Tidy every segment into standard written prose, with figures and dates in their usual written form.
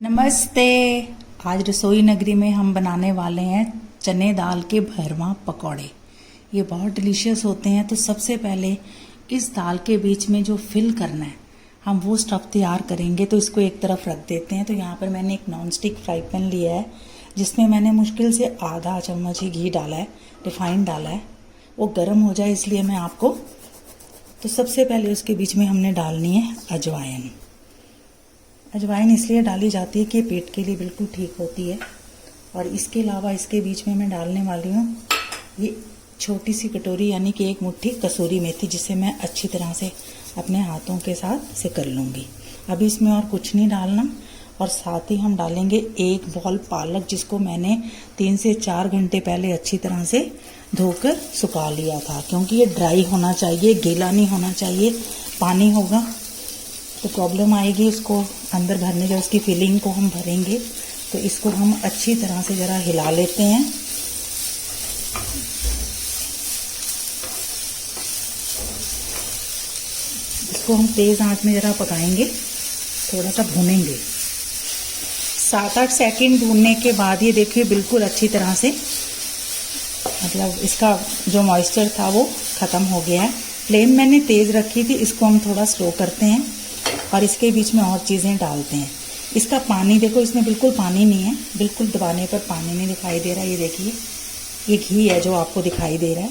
नमस्ते। आज रसोई नगरी में हम बनाने वाले हैं चने दाल के भरवा पकौड़े। ये बहुत डिलीशियस होते हैं। तो सबसे पहले इस दाल के बीच में जो फिल करना है हम वो स्टफ तैयार करेंगे। तो इसको एक तरफ रख देते हैं। तो यहाँ पर मैंने एक नॉन स्टिक फ्राई पैन लिया है जिसमें मैंने मुश्किल से आधा चम्मच ही घी डाला है, रिफाइंड डाला है। वो गर्म हो जाए इसलिए मैं आपको। तो सबसे पहले उसके बीच में हमने डालनी है अजवाइन। अजवाइन इसलिए डाली जाती है कि पेट के लिए बिल्कुल ठीक होती है। और इसके अलावा इसके बीच में मैं डालने वाली हूँ ये छोटी सी कटोरी यानी कि एक मुट्ठी कसूरी मेथी, जिसे मैं अच्छी तरह से अपने हाथों के साथ से कर लूँगी। अभी इसमें और कुछ नहीं डालना। और साथ ही हम डालेंगे एक बॉल पालक, जिसको मैंने 3 से 4 घंटे पहले अच्छी तरह से धोकर सुखा लिया था, क्योंकि ये ड्राई होना चाहिए, गीला नहीं होना चाहिए। पानी होगा तो प्रॉब्लम आएगी उसको अंदर भरने, जब उसकी फिलिंग को हम भरेंगे। तो इसको हम अच्छी तरह से ज़रा हिला लेते हैं। इसको हम तेज़ आंच में ज़रा पकाएंगे, थोड़ा सा भूनेंगे। 7-8 सेकंड भूनने के बाद ये देखिए बिल्कुल अच्छी तरह से, मतलब इसका जो मॉइस्चर था वो ख़त्म हो गया है। फ्लेम मैंने तेज़ रखी थी, इसको हम थोड़ा स्लो करते हैं और इसके बीच में और चीज़ें डालते हैं। इसका पानी देखो, इसमें बिल्कुल पानी नहीं है, बिल्कुल दबाने पर पानी नहीं दिखाई दे रहा। ये देखिए ये घी है जो आपको दिखाई दे रहा है।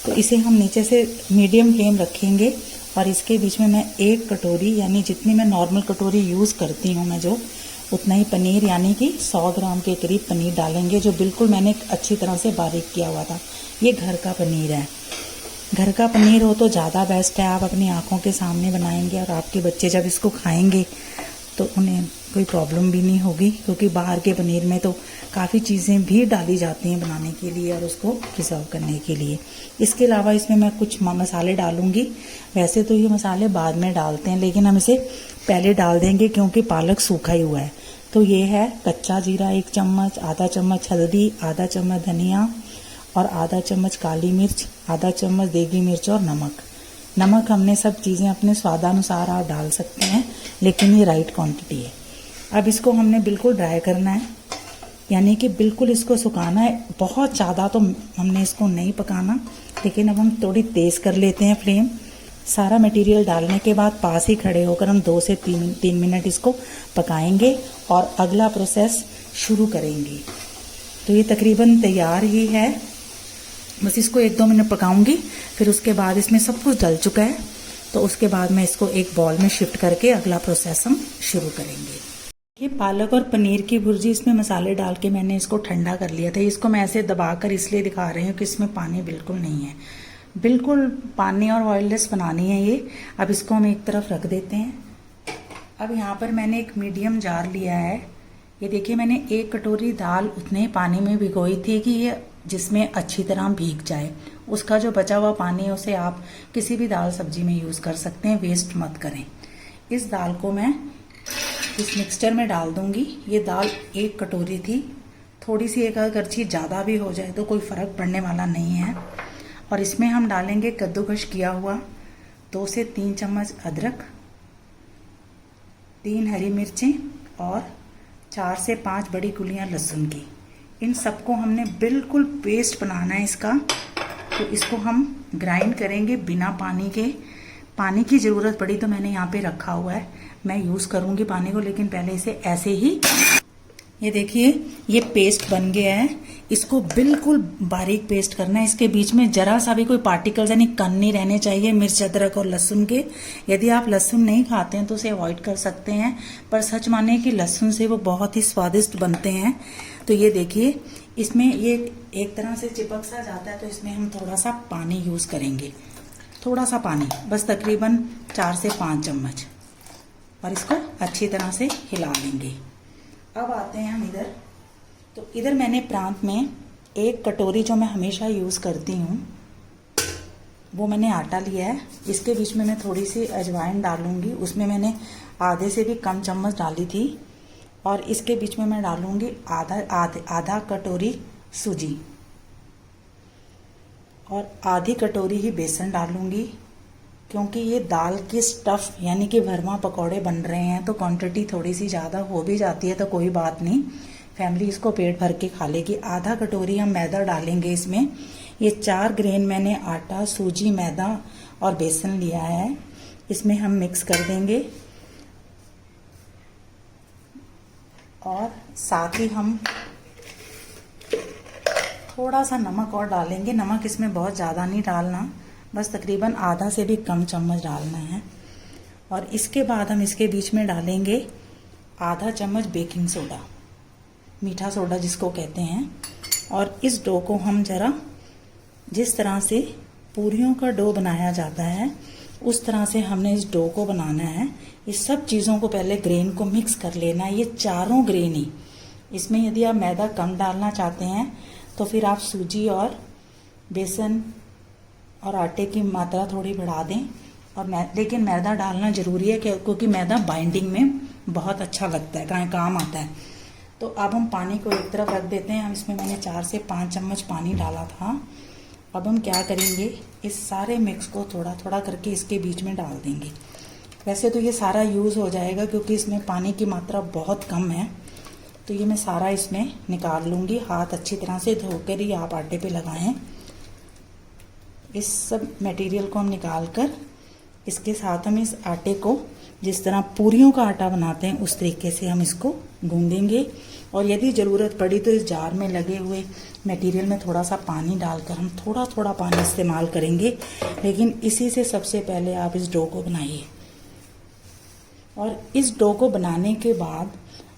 तो इसे हम नीचे से मीडियम फ्लेम रखेंगे और इसके बीच में मैं 1 कटोरी, यानी जितनी मैं नॉर्मल कटोरी यूज़ करती हूँ मैं, जो उतना ही पनीर यानी कि 100 ग्राम के करीब पनीर डालेंगे, जो बिल्कुल मैंने अच्छी तरह से बारीक किया हुआ था। ये घर का पनीर है। घर का पनीर हो तो ज़्यादा बेस्ट है। आप अपनी आंखों के सामने बनाएंगे और आपके बच्चे जब इसको खाएंगे तो उन्हें कोई प्रॉब्लम भी नहीं होगी, क्योंकि बाहर के पनीर में तो काफ़ी चीज़ें भी डाली जाती हैं बनाने के लिए और उसको प्रिजर्व करने के लिए। इसके अलावा इसमें मैं कुछ मसाले डालूंगी। वैसे तो ये मसाले बाद में डालते हैं, लेकिन हम इसे पहले डाल देंगे क्योंकि पालक सूखा ही हुआ है। तो ये है कच्चा जीरा 1 चम्मच, आधा चम्मच हल्दी, आधा चम्मच धनिया और आधा चम्मच काली मिर्च, आधा चम्मच देगी मिर्च और नमक। नमक हमने सब चीज़ें अपने स्वादानुसार आप डाल सकते हैं, लेकिन ये राइट क्वांटिटी है। अब इसको हमने बिल्कुल ड्राई करना है, यानी कि बिल्कुल इसको सुखाना है। बहुत ज़्यादा तो हमने इसको नहीं पकाना, लेकिन अब हम थोड़ी तेज़ कर लेते हैं फ्लेम। सारा मटेरियल डालने के बाद पास ही खड़े होकर हम 2 से 3 मिनट इसको पकाएंगे और अगला प्रोसेस शुरू करेंगे। तो ये तकरीबन तैयार ही है, बस इसको 1-2 मिनट पकाऊंगी। फिर उसके बाद इसमें सब कुछ डल चुका है, तो उसके बाद मैं इसको एक बॉल में शिफ्ट करके अगला प्रोसेस हम शुरू करेंगे। ये पालक और पनीर की भुर्जी, इसमें मसाले डाल के मैंने इसको ठंडा कर लिया था। इसको मैं ऐसे दबाकर इसलिए दिखा रही हूँ कि इसमें पानी बिल्कुल नहीं है, बिल्कुल पानी और ऑयललेस बनानी है ये। अब इसको हम एक तरफ रख देते हैं। अब यहाँ पर मैंने एक मीडियम जार लिया है। ये देखिए मैंने 1 कटोरी दाल उतने पानी में भिगोई थी कि ये जिसमें अच्छी तरह भीग जाए। उसका जो बचा हुआ पानी है उसे आप किसी भी दाल सब्जी में यूज़ कर सकते हैं, वेस्ट मत करें। इस दाल को मैं इस मिक्सचर में डाल दूंगी। ये दाल 1 कटोरी थी, थोड़ी सी एक आध करछी ज़्यादा भी हो जाए तो कोई फ़र्क पड़ने वाला नहीं है। और इसमें हम डालेंगे कद्दूकश किया हुआ 2 से 3 चम्मच अदरक, 3 हरी मिर्चें और 4 से 5 बड़ी कुलियाँ लहसुन की। इन सबको हमने बिल्कुल पेस्ट बनाना है इसका। तो इसको हम ग्राइंड करेंगे बिना पानी के। पानी की ज़रूरत पड़ी तो मैंने यहाँ पे रखा हुआ है, मैं यूज़ करूँगी पानी को, लेकिन पहले इसे ऐसे ही। ये देखिए ये पेस्ट बन गया है। इसको बिल्कुल बारीक पेस्ट करना है। इसके बीच में जरा सा भी कोई पार्टिकल्स यानी कण नहीं रहने चाहिए मिर्च, अदरक और लहसुन के। यदि आप लहसुन नहीं खाते हैं तो उसे अवॉइड कर सकते हैं, पर सच माने कि लहसुन से वो बहुत ही स्वादिष्ट बनते हैं। तो ये देखिए इसमें ये एक तरह से चिपक सा जाता है, तो इसमें हम थोड़ा सा पानी यूज़ करेंगे, थोड़ा सा पानी, बस तकरीबन 4 से 5 चम्मच, और इसको अच्छी तरह से हिला लेंगे। अब आते हैं हम इधर। तो इधर मैंने प्रांत में 1 कटोरी जो मैं हमेशा यूज़ करती हूँ वो मैंने आटा लिया है। इसके बीच में मैं थोड़ी सी अजवाइन डालूंगी, उसमें मैंने आधे से भी कम चम्मच डाली थी। और इसके बीच में मैं डालूंगी आधा कटोरी सूजी और आधी कटोरी ही बेसन डालूंगी। क्योंकि ये दाल की स्टफ़ यानी कि भरमा पकौड़े बन रहे हैं तो क्वांटिटी थोड़ी सी ज़्यादा हो भी जाती है तो कोई बात नहीं, फैमिली इसको पेट भर के खा लेगी। आधा कटोरी हम मैदा डालेंगे इसमें। ये 4 ग्रेन मैंने आटा, सूजी, मैदा और बेसन लिया है, इसमें हम मिक्स कर देंगे। और साथ ही हम थोड़ा सा नमक और डालेंगे। नमक इसमें बहुत ज़्यादा नहीं डालना, बस तकरीबन आधा से भी कम चम्मच डालना है। और इसके बाद हम इसके बीच में डालेंगे आधा चम्मच बेकिंग सोडा, मीठा सोडा जिसको कहते हैं। और इस डो को हम ज़रा जिस तरह से पूरियों का डो बनाया जाता है उस तरह से हमने इस डो को बनाना है। ये सब चीज़ों को पहले ग्रेन को मिक्स कर लेना है, ये चारों ग्रेन ही। इसमें यदि आप मैदा कम डालना चाहते हैं तो फिर आप सूजी और बेसन और आटे की मात्रा थोड़ी बढ़ा दें। और लेकिन मैदा डालना ज़रूरी है क्योंकि मैदा बाइंडिंग में बहुत अच्छा लगता है, काम आता है। तो अब हम पानी को एक तरफ रख देते हैं। हम इसमें मैंने 4 से 5 चम्मच पानी डाला था। अब हम क्या करेंगे, इस सारे मिक्स को थोड़ा थोड़ा करके इसके बीच में डाल देंगे। वैसे तो ये सारा यूज़ हो जाएगा क्योंकि इसमें पानी की मात्रा बहुत कम है, तो ये मैं सारा इसमें निकाल लूँगी। हाथ अच्छी तरह से धोकर ही आप आटे पे लगाएं। इस सब मटेरियल को हम निकाल कर इसके साथ हम इस आटे को जिस तरह पूरियों का आटा बनाते हैं उस तरीके से हम इसको गूंदेंगे। और यदि ज़रूरत पड़ी तो इस जार में लगे हुए मटेरियल में थोड़ा सा पानी डालकर हम थोड़ा थोड़ा पानी इस्तेमाल करेंगे, लेकिन इसी से सबसे पहले आप इस डो को बनाइए। और इस डो को बनाने के बाद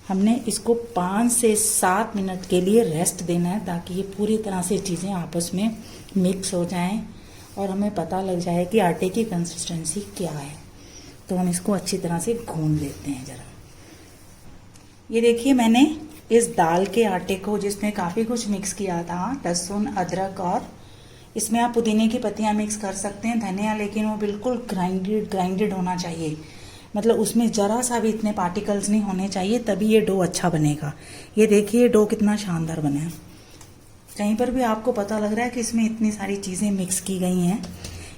हमने इसको 5 से 7 मिनट के लिए रेस्ट देना है ताकि ये पूरी तरह से चीज़ें आपस में मिक्स हो जाएं और हमें पता लग जाए कि आटे की कंसिस्टेंसी क्या है। तो हम इसको अच्छी तरह से गूंद लेते हैं ज़रा। ये देखिए मैंने इस दाल के आटे को जिसमें काफ़ी कुछ मिक्स किया था, लहसुन, अदरक और इसमें आप पुदीने की पत्तियां मिक्स कर सकते हैं, धनिया, लेकिन वो बिल्कुल ग्राइंडेड होना चाहिए। मतलब उसमें ज़रा सा भी इतने पार्टिकल्स नहीं होने चाहिए, तभी ये डो अच्छा बनेगा। ये देखिए डो कितना शानदार बना है। कहीं पर भी आपको पता लग रहा है कि इसमें इतनी सारी चीज़ें मिक्स की गई हैं।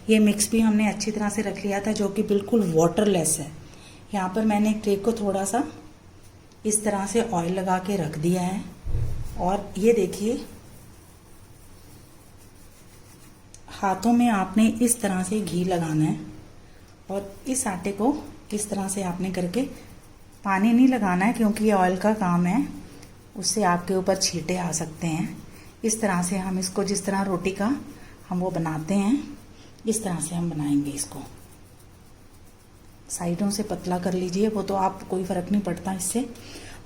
ये मिक्स भी हमने अच्छी तरह से रख लिया था जो कि बिल्कुल वाटरलेस है। यहाँ पर मैंने एक ट्रे को थोड़ा सा इस तरह से ऑयल लगा के रख दिया है। और ये देखिए हाथों में आपने इस तरह से घी लगाना है और इस आटे को इस तरह से आपने करके, पानी नहीं लगाना है क्योंकि ये ऑयल का काम है, उससे आपके ऊपर छींटे आ सकते हैं। इस तरह से हम इसको जिस तरह रोटी का हम वो बनाते हैं इस तरह से हम बनाएंगे। इसको साइडों से पतला कर लीजिए, वो तो आप कोई फ़र्क नहीं पड़ता इससे।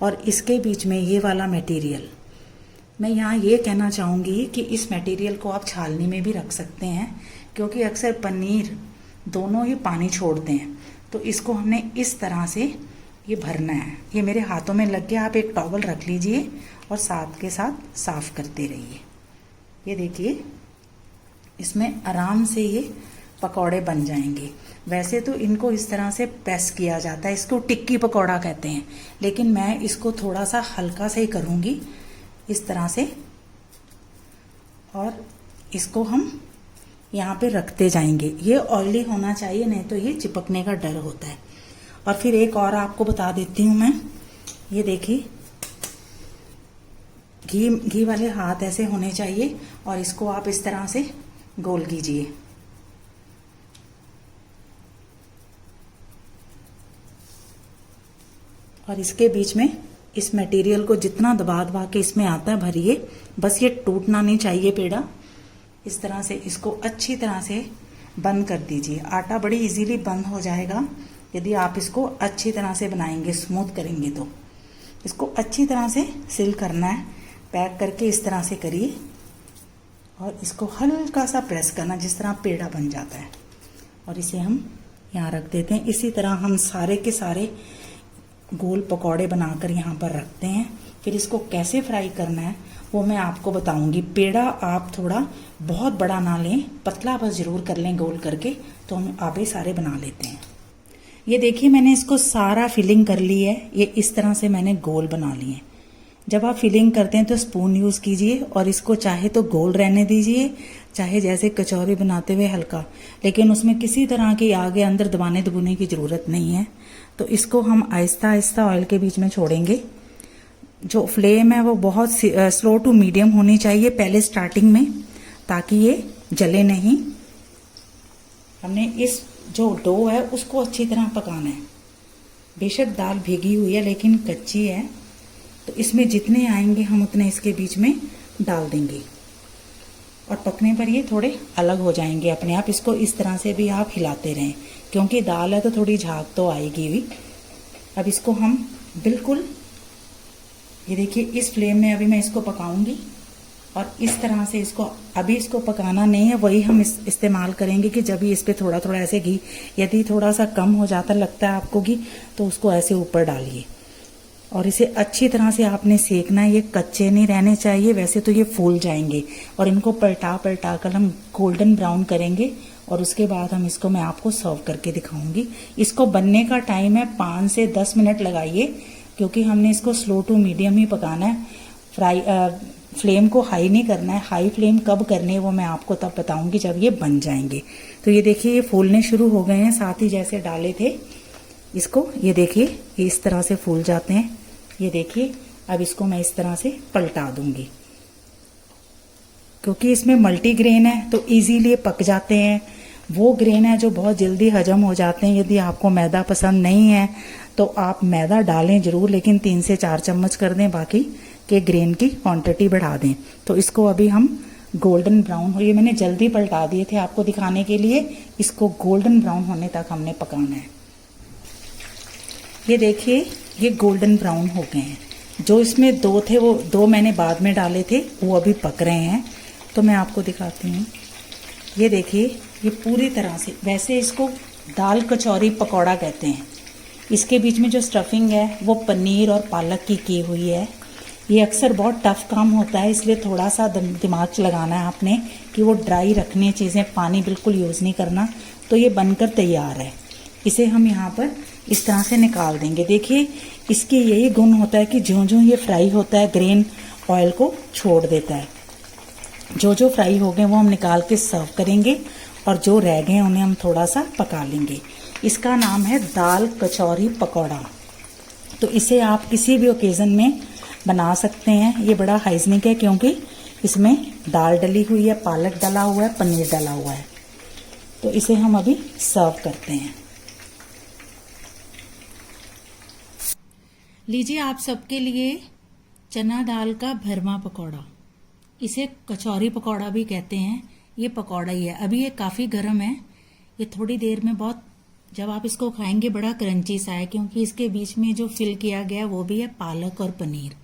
और इसके बीच में ये वाला मटेरियल, मैं यहाँ ये कहना चाहूँगी कि इस मटेरियल को आप छालनी में भी रख सकते हैं क्योंकि अक्सर पनीर दोनों ही पानी छोड़ते हैं। तो इसको हमने इस तरह से ये भरना है। ये मेरे हाथों में लग गया, आप एक टॉवल रख लीजिए और साथ के साथ साफ करते रहिए। ये देखिए इसमें आराम से ये पकौड़े बन जाएंगे। वैसे तो इनको इस तरह से प्रेस किया जाता है, इसको टिक्की पकौड़ा कहते हैं, लेकिन मैं इसको थोड़ा सा हल्का से ही करूँगी इस तरह से। और इसको हम यहाँ पे रखते जाएंगे। ये ऑयली होना चाहिए, नहीं तो ये चिपकने का डर होता है। और फिर एक और आपको बता देती हूँ मैं, ये देखिए घी वाले हाथ ऐसे होने चाहिए और इसको आप इस तरह से गोल कीजिए। और इसके बीच में इस मटेरियल को जितना दबा के इसमें आता है भरिए, बस ये टूटना नहीं चाहिए पेड़ा। इस तरह से इसको अच्छी तरह से बंद कर दीजिए। आटा बड़ी इजीली बंद हो जाएगा यदि आप इसको अच्छी तरह से बनाएंगे, स्मूथ करेंगे। तो इसको अच्छी तरह से सील करना है, पैक करके इस तरह से करिए और इसको हल्का सा प्रेस करना जिस तरह पेड़ा बन जाता है। और इसे हम यहाँ रख देते हैं। इसी तरह हम सारे के सारे गोल पकौड़े बनाकर यहाँ पर रखते हैं। फिर इसको कैसे फ्राई करना है वो मैं आपको बताऊंगी। पेड़ा आप थोड़ा बहुत बड़ा ना लें, पतला बस ज़रूर कर लें गोल करके, तो हम आगे सारे बना लेते हैं। ये देखिए मैंने इसको सारा फिलिंग कर ली है। ये इस तरह से मैंने गोल बना लिए। जब आप फिलिंग करते हैं तो स्पून यूज कीजिए और इसको चाहे तो गोल रहने दीजिए, चाहे जैसे कचौरी बनाते हुए हल्का, लेकिन उसमें किसी तरह की आगे अंदर दबाने दबूने की जरूरत नहीं है। तो इसको हम आहिस्ता आहिस्ता ऑयल के बीच में छोड़ेंगे। जो फ्लेम है वो बहुत स्लो टू मीडियम होनी चाहिए पहले स्टार्टिंग में, ताकि ये जले नहीं। हमने इस जो डो है उसको अच्छी तरह पकाना है। बेशक दाल भीगी हुई है लेकिन कच्ची है, तो इसमें जितने आएंगे हम उतने इसके बीच में डाल देंगे और पकने पर ये थोड़े अलग हो जाएंगे अपने आप। इसको इस तरह से भी आप हिलाते रहें, क्योंकि दाल है तो थोड़ी झाग तो आएगी भी। अब इसको हम बिल्कुल, ये देखिए इस फ्लेम में अभी मैं इसको पकाऊंगी और इस तरह से इसको, अभी इसको पकाना नहीं है, वही हम इस्तेमाल करेंगे कि जब भी इस पे थोड़ा थोड़ा ऐसे घी, यदि थोड़ा सा कम हो जाता लगता है आपको घी तो उसको ऐसे ऊपर डालिए और इसे अच्छी तरह से आपने सेकना है। ये कच्चे नहीं रहने चाहिए, वैसे तो ये फूल जाएंगे। और इनको पलटा पलटा कर हम गोल्डन ब्राउन करेंगे और उसके बाद हम इसको, मैं आपको सर्व करके दिखाऊंगी। इसको बनने का टाइम है 5 से 10 मिनट लगाइए, क्योंकि हमने इसको स्लो टू मीडियम ही पकाना है। फ्लेम को हाई नहीं करना है। हाई फ्लेम कब करनी है वो मैं आपको तब बताऊंगी जब ये बन जाएंगे। तो ये देखिए ये फूलने शुरू हो गए हैं, साथ ही जैसे डाले थे इसको, ये देखिए ये इस तरह से फूल जाते हैं। ये देखिए अब इसको मैं इस तरह से पलटा दूंगी, क्योंकि इसमें मल्टीग्रेन है तो इजीली पक जाते हैं। वो ग्रेन है जो बहुत जल्दी हजम हो जाते हैं। यदि आपको मैदा पसंद नहीं है तो आप मैदा डालें जरूर, लेकिन 3 से 4 चम्मच कर दें, बाकी के ग्रेन की क्वांटिटी बढ़ा दें। तो इसको अभी हम गोल्डन ब्राउन हो, ये मैंने जल्दी पलटा दिए थे आपको दिखाने के लिए। इसको गोल्डन ब्राउन होने तक हमने पकाना है। ये देखिए ये गोल्डन ब्राउन हो गए हैं। जो इसमें 2 थे वो 2 मैंने बाद में डाले थे, वो अभी पक रहे हैं। तो मैं आपको दिखाती हूँ। ये देखिए ये पूरी तरह से, वैसे इसको दाल कचौरी पकौड़ा कहते हैं। इसके बीच में जो स्टफिंग है वो पनीर और पालक की हुई है। ये अक्सर बहुत टफ काम होता है, इसलिए थोड़ा सा दिमाग लगाना है आपने कि वो ड्राई रखनी चीज़ें, पानी बिल्कुल यूज़ नहीं करना। तो ये बनकर तैयार है। इसे हम यहाँ पर इस तरह से निकाल देंगे। देखिए इसके यही गुण होता है कि ज्यों ज्यों ये फ्राई होता है ग्रेन ऑयल को छोड़ देता है। जो जो फ्राई हो गए वो हम निकाल के सर्व करेंगे और जो रह गए उन्हें हम थोड़ा सा पका लेंगे। इसका नाम है दाल कचौरी पकौड़ा। तो इसे आप किसी भी ओकेज़न में बना सकते हैं। ये बड़ा हाइजीनिक है, क्योंकि इसमें दाल डली हुई है, पालक डला हुआ है, पनीर डला हुआ है। तो इसे हम अभी सर्व करते हैं। लीजिए आप सबके लिए चना दाल का भरमा पकौड़ा। इसे कचौरी पकौड़ा भी कहते हैं। ये पकौड़ा ही है। अभी ये काफ़ी गर्म है, ये थोड़ी देर में बहुत, जब आप इसको खाएंगे बड़ा क्रंची सा है, क्योंकि इसके बीच में जो फिल किया गया वो भी है पालक और पनीर।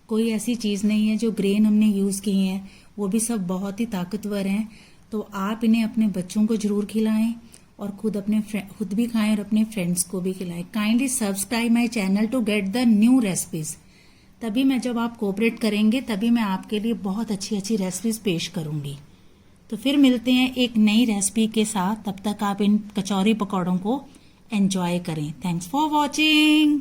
कोई ऐसी चीज़ नहीं है। जो ग्रेन हमने यूज़ किए हैं वो भी सब बहुत ही ताकतवर हैं। तो आप इन्हें अपने बच्चों को जरूर खिलाएं और खुद भी खाएं और अपने फ्रेंड्स को भी खिलाएं। Kindly subscribe my channel to get the new recipes. तभी मैं, जब आप कोऑपरेट करेंगे तभी मैं आपके लिए बहुत अच्छी अच्छी रेसिपीज पेश करूंगी। तो फिर मिलते हैं एक नई रेसिपी के साथ। तब तक आप इन कचौरी पकौड़ों को एंजॉय करें। Thanks for watching.